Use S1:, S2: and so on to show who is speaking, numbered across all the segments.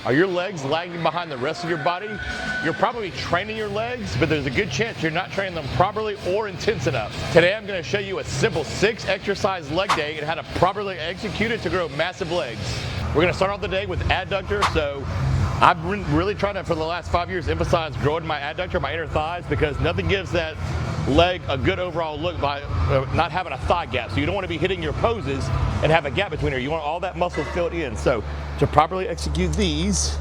S1: Are your legs lagging behind the rest of your body? You're probably training your legs, but there's a good chance you're not training them properly or intense enough. Today I'm going to show you a simple 6 exercise leg day and how to properly execute it to grow massive legs. We're going to start off the day with adductors. So I've been really trying to, for the last 5 years, emphasize growing my adductor, my inner thighs, because nothing gives that leg a good overall look by not having a thigh gap. So you don't want to be hitting your poses and have a gap between her. You want all that muscle filled in. So to properly execute these,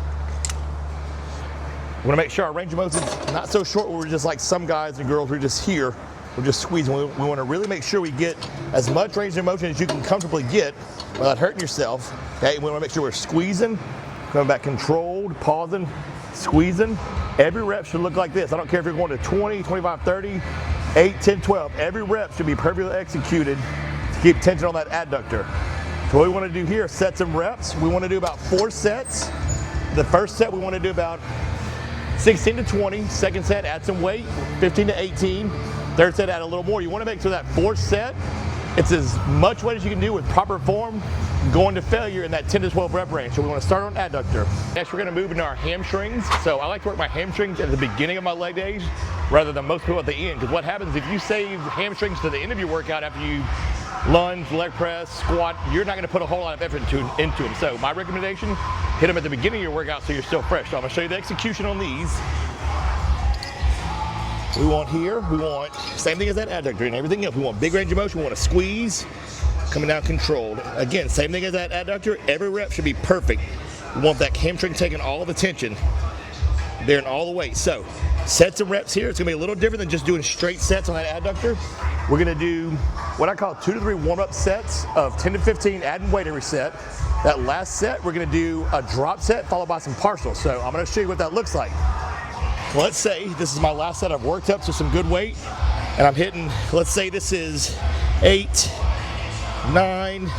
S1: we want to make sure our range of motion is not so short where we're just like some guys and girls who are just here, we're just squeezing. We want to really make sure we get as much range of motion as you can comfortably get without hurting yourself. Okay, we want to make sure we're squeezing, coming back controlled, pausing, squeezing. Every rep should look like this. I don't care if you're going to 20, 25, 30, 8, 10, 12. Every rep should be perfectly executed to keep tension on that adductor. So what we want to do here is sets and reps. We want to do about 4 sets. The first set we want to do about 16 to 20. Second set, add some weight, 15 to 18. Third set, add a little more. You want to make sure that fourth set, it's as much weight as you can do with proper form, going to failure in that 10 to 12 rep range. So we want to start on adductor. Next, we're going to move into our hamstrings. So I like to work my hamstrings at the beginning of my leg days rather than most people at the end. Because what happens if you save hamstrings to the end of your workout after you lunge, leg press, squat, you're not going to put a whole lot of effort into them. So my recommendation, hit them at the beginning of your workout so you're still fresh. So I'm going to show you the execution on these. We want same thing as that adductor and everything else. We want big range of motion. We want to squeeze, coming down controlled. Again, same thing as that adductor. Every rep should be perfect. We want that hamstring taking all the tension there and all the weight. So sets and reps here. It's going to be a little different than just doing straight sets on that adductor. We're going to do what I call 2 to 3 warm-up sets of 10 to 15, adding weight every set. That last set, we're going to do a drop set followed by some partials. So I'm going to show you what that looks like. Let's say this is my last set. I've worked up to some good weight and I'm hitting, let's say this is 8, 9,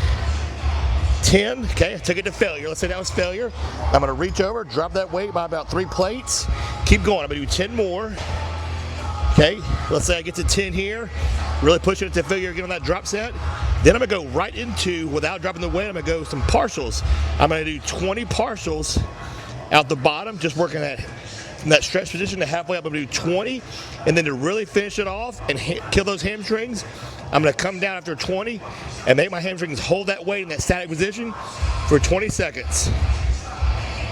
S1: 10. Okay, I took it to failure. Let's say that was failure. I'm going to reach over, drop that weight by about 3 plates. Keep going. I'm going to do 10 more. Okay, let's say I get to 10 here. Really pushing it to failure again on that drop set. Then I'm going to go right into, without dropping the weight, I'm going to go some partials. I'm going to do 20 partials out the bottom, just working that from that stretch position to halfway up. I'm going to do 20, and then to really finish it off and kill those hamstrings, I'm going to come down after 20 and make my hamstrings hold that weight in that static position for 20 seconds.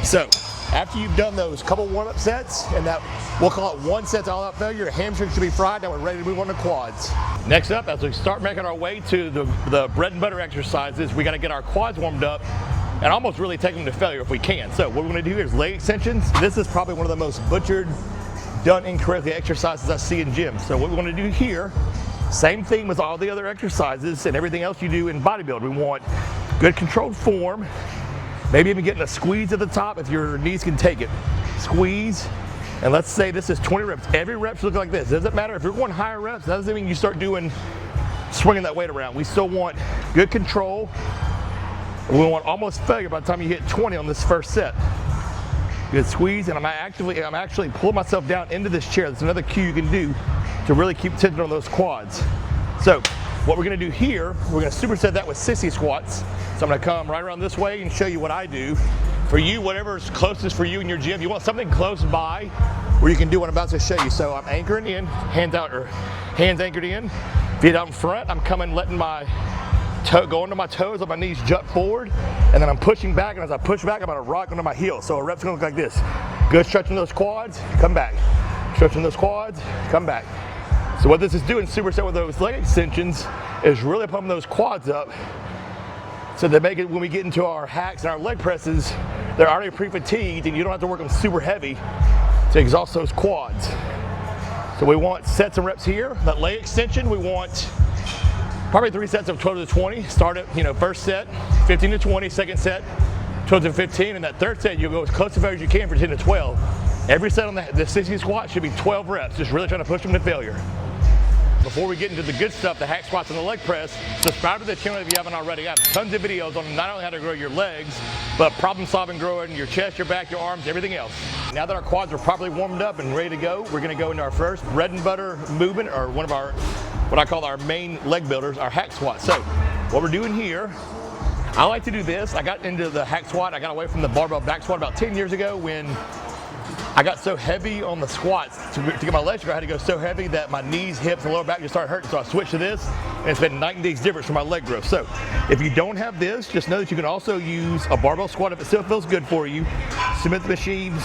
S1: So after you've done those couple warm-up sets, and that we'll call it 1 set all out failure, your hamstrings should be fried. Now we're ready to move on to quads. Next up, as we start making our way to the bread and butter exercises, we got to get our quads warmed up and almost really take them to failure if we can. So what we're going to do here is leg extensions. This is probably one of the most butchered, done incorrectly exercises I see in gyms. So what we want to do here, same thing with all the other exercises and everything else you do in bodybuilding. We want good controlled form, maybe even getting a squeeze at the top if your knees can take it. Squeeze, and let's say this is 20 reps. Every rep should look like this. It doesn't matter if you're going higher reps, that doesn't mean you start swinging that weight around. We still want good control. We want almost failure by the time you hit 20 on this first set. Good squeeze, and I'm actually pulling myself down into this chair. That's another cue you can do to really keep tension on those quads. So what we're going to do here, we're going to superset that with Sissy squats. So I'm going to come right around this way and show you what I do. For you, whatever's closest for you in your gym, if you want something close by where you can do what I'm about to show you. So I'm anchoring in, hands out, or hands anchored in. Feet out in front, I'm coming, letting my go into my toes, let my knees jut forward, and then I'm pushing back, and as I push back, I'm going to rock under my heels. So a rep's going to look like this. Good stretching those quads, come back. Stretching those quads, come back. So what this is doing, superset with those leg extensions, is really pumping those quads up so they make it, when we get into our hacks and our leg presses, they're already pre-fatigued and you don't have to work them super heavy to exhaust those quads. So we want sets and reps here. That leg extension, we want probably 3 sets of 12 to 20. Start at, first set, 15 to 20, second set, 12 to 15, and that third set, you'll go as close to failure as you can for 10 to 12. Every set on the Sissy squat should be 12 reps, just really trying to push them to failure. Before we get into the good stuff, the hack squats and the leg press, subscribe to the channel if you haven't already. I have tons of videos on not only how to grow your legs, but problem solving growing your chest, your back, your arms, everything else. Now that our quads are properly warmed up and ready to go, we're gonna go into our first bread and butter movement, or one of our, what I call our main leg builders, our hack squat. So what we're doing here, I like to do this. I got into the hack squat. I got away from the barbell back squat about 10 years ago when I got so heavy on the squats. To get my legs, I had to go so heavy that my knees, hips, and lower back just started hurting. So I switched to this, and it's been night and day difference for my leg growth. So if you don't have this, just know that you can also use a barbell squat if it still feels good for you. Smith machines,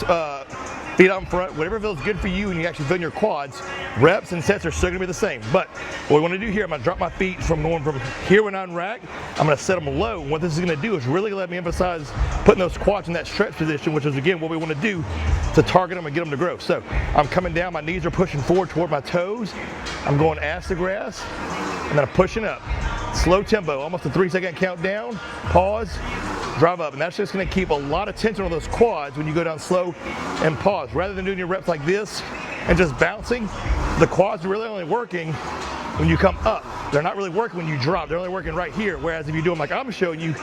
S1: feet out in front, whatever feels good for you and you actually feel in your quads. Reps and sets are still gonna be the same. But what we wanna do here, I'm gonna drop my feet from going from here when I'm rack, I'm gonna set them low. And what this is gonna do is really let me emphasize putting those quads in that stretch position, which is again what we wanna do to target them and get them to grow. So I'm coming down, my knees are pushing forward toward my toes. I'm going ass to grass, and then I'm pushing up. Slow tempo, almost a 3-second countdown, pause, drive up, and that's just going to keep a lot of tension on those quads when you go down slow and pause. Rather than doing your reps like this and just bouncing, the quads are really only working when you come up. They're not really working when you drop. They're only working right here. Whereas if you do them like I'm showing you,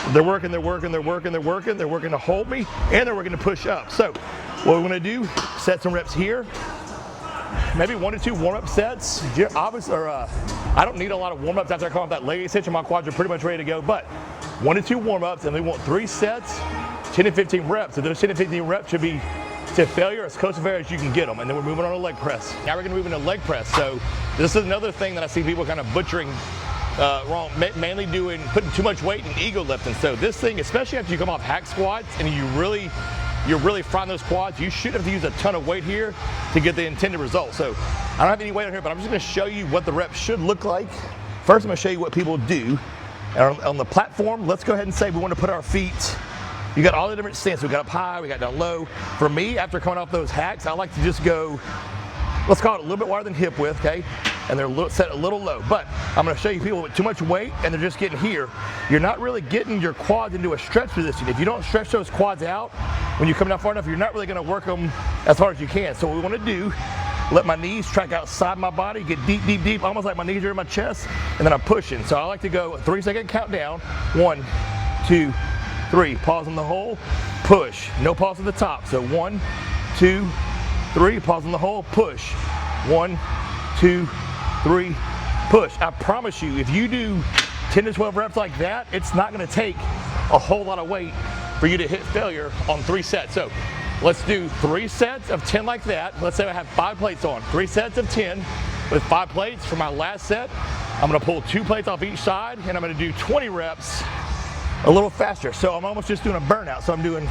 S1: they're working to hold me, and they're working to push up. So what we're going to do, set some reps here. Maybe 1 to 2 warm-up sets. Obviously, I don't need a lot of warm-ups after I come off that leg extension. My quads are pretty much ready to go. But 1 to 2 warm-ups, and we want 3 sets, 10 to 15 reps. So those 10 to 15 reps should be to failure, as close to failure as you can get them. And then we're moving on to leg press. Now we're going to move into leg press. So this is another thing that I see people kind of butchering wrong, mainly putting too much weight in ego lifting. So this thing, especially after you come off hack squats and you're really frying those quads, you shouldn't have to use a ton of weight here to get the intended result. So I don't have any weight on here, but I'm just going to show you what the reps should look like. First, I'm going to show you what people do. And on the platform, let's go ahead and say we want to put our feet. You got all the different stances. We got up high, we got down low. For me, after coming off those hacks, I like to just go, let's call it a little bit wider than hip width, okay? And they're set a little low. But I'm going to show you people with too much weight and they're just getting here. You're not really getting your quads into a stretch position. If you don't stretch those quads out, when you come down far enough, you're not really going to work them as hard as you can. So what we want to do, let my knees track outside my body, get deep, deep, deep, almost like my knees are in my chest, and then I'm pushing. So I like to go a 3-second countdown. 1, 2, 3. Pause on the hole, push. No pause at the top. So 1, 2, 3. Pause on the hole, push. 1, 2, 3, push. I promise you, if you do 10 to 12 reps like that, it's not going to take a whole lot of weight for you to hit failure on 3 sets. So let's do 3 sets of 10 like that. Let's say I have 5 plates on. 3 sets of 10 with 5 plates. For my last set, I'm going to pull 2 plates off each side, and I'm going to do 20 reps a little faster. So I'm almost just doing a burnout. So I'm doing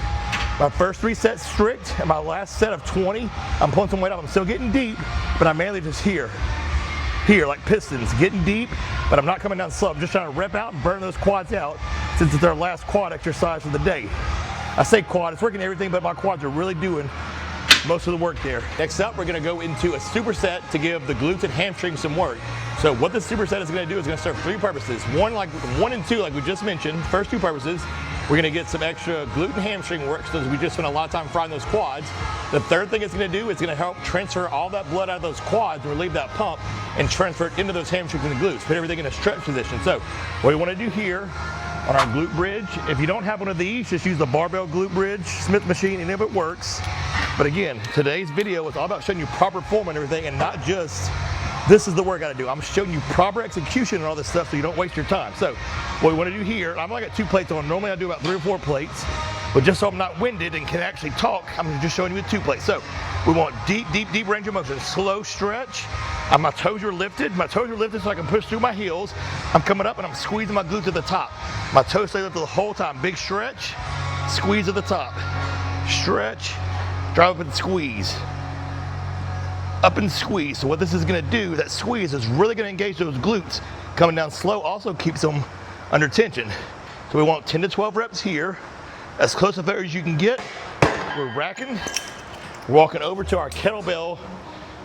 S1: my first 3 sets strict, and my last set of 20, I'm pulling some weight off. I'm still getting deep, but I'm mainly just here, like pistons, getting deep, but I'm not coming down slow. I'm just trying to rep out and burn those quads out since it's our last quad exercise of the day. I say quad, it's working everything, but my quads are really doing most of the work there. Next up, we're gonna go into a superset to give the glutes and hamstrings some work. So what the superset is gonna do is gonna serve 3 purposes. 1 and 2, like we just mentioned, first 2 purposes. We're gonna get some extra glute and hamstring work since we just spent a lot of time frying those quads. The third thing it's gonna do is gonna help transfer all that blood out of those quads and relieve that pump and transfer it into those hamstrings and the glutes. Put everything in a stretch position. So what we wanna do here on our glute bridge, if you don't have one of these, just use the barbell glute bridge, Smith machine, and if it works. But again, today's video is all about showing you proper form and everything, and not just, this is the work I gotta do. I'm showing you proper execution and all this stuff so you don't waste your time. So what we wanna do here, I'm only got 2 plates on. Normally I do about 3 or 4 plates, but just so I'm not winded and can actually talk, I'm just showing you with 2 plates. So we want deep, deep, deep range of motion, slow stretch. My toes are lifted. My toes are lifted so I can push through my heels. I'm coming up and I'm squeezing my glutes at the top. My toes stay lifted the whole time. Big stretch, squeeze at the top. Stretch, drive up and squeeze. Up and squeeze. So what this is gonna do, that squeeze is really gonna engage those glutes. Coming down slow also keeps them under tension. So we want 10 to 12 reps here. As close to failure as you can get. We're racking. We're walking over to our kettlebell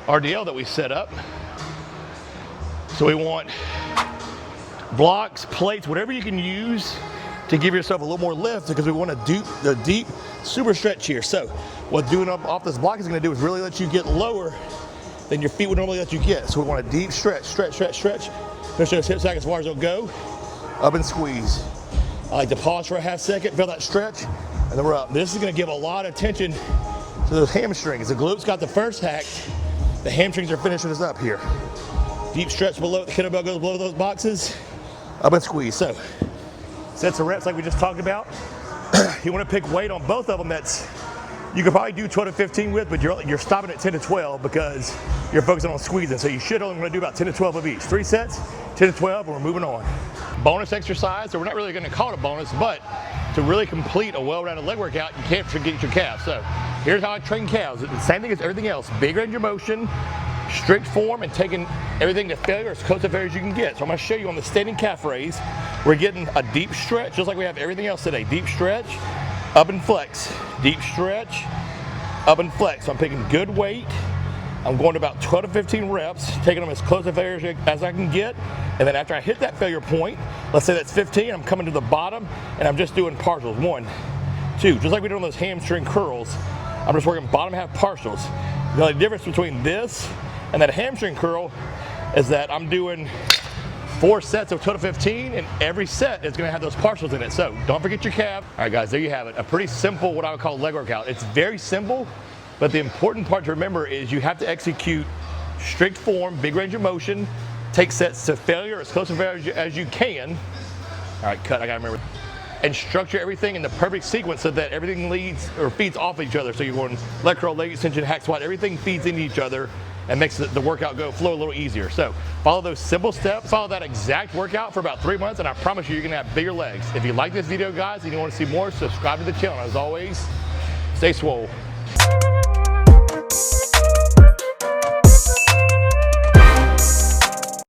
S1: RDL that we set up. So we want blocks, plates, whatever you can use to give yourself a little more lift, because we want to do the deep super stretch here. So what doing up off this block is going to do is really let you get lower than your feet would normally let you get. So we want a deep stretch, stretch, stretch, stretch. Push those hips back as far as they'll go. Up and squeeze. I like to pause for a half second, feel that stretch, and then we're up. This is going to give a lot of tension to those hamstrings. The glutes got the first hack. The hamstrings are finishing us up here. Deep stretch below, the kettlebell goes below those boxes. Up and squeeze. So sets of reps like we just talked about. You want to pick weight on both of them that's you could probably do 12 to 15 with, but you're stopping at 10 to 12 because you're focusing on squeezing. So you should only want to do about 10 to 12 of each. 3 sets, 10 to 12, and we're moving on. Bonus exercise, so we're not really going to call it a bonus, but to really complete a well-rounded leg workout, you can't forget your calves. So here's how I train calves. It's the same thing as everything else. Big range of motion, strict form, and taking everything to failure as close to failure as you can get. So I'm going to show you on the standing calf raise, we're getting a deep stretch, just like we have everything else today. Deep stretch, up and flex, deep stretch, up and flex. So I'm picking good weight. I'm going to about 12 to 15 reps, taking them as close to failure as I can get. And then after I hit that failure point, let's say that's 15, I'm coming to the bottom and I'm just doing partials. 1, 2, just like we did on those hamstring curls. I'm just working bottom half partials. The only difference between this and that hamstring curl is that I'm doing 4 sets of 12 to 15, and every set is going to have those partials in it. So don't forget your calf. All right, guys, there you have it. A pretty simple, what I would call leg workout. It's very simple, but the important part to remember is you have to execute strict form, big range of motion, take sets to failure, as close to failure as you can. All right, cut, I got to remember. And structure everything in the perfect sequence so that everything leads or feeds off each other. So you're going leg curl, leg extension, hack squat, everything feeds into each other and makes the workout flow a little easier. So follow those simple steps, follow that exact workout for about 3 months, and I promise you, you're gonna have bigger legs. If you like this video, guys, and you wanna see more, subscribe to the channel. As always, stay swole.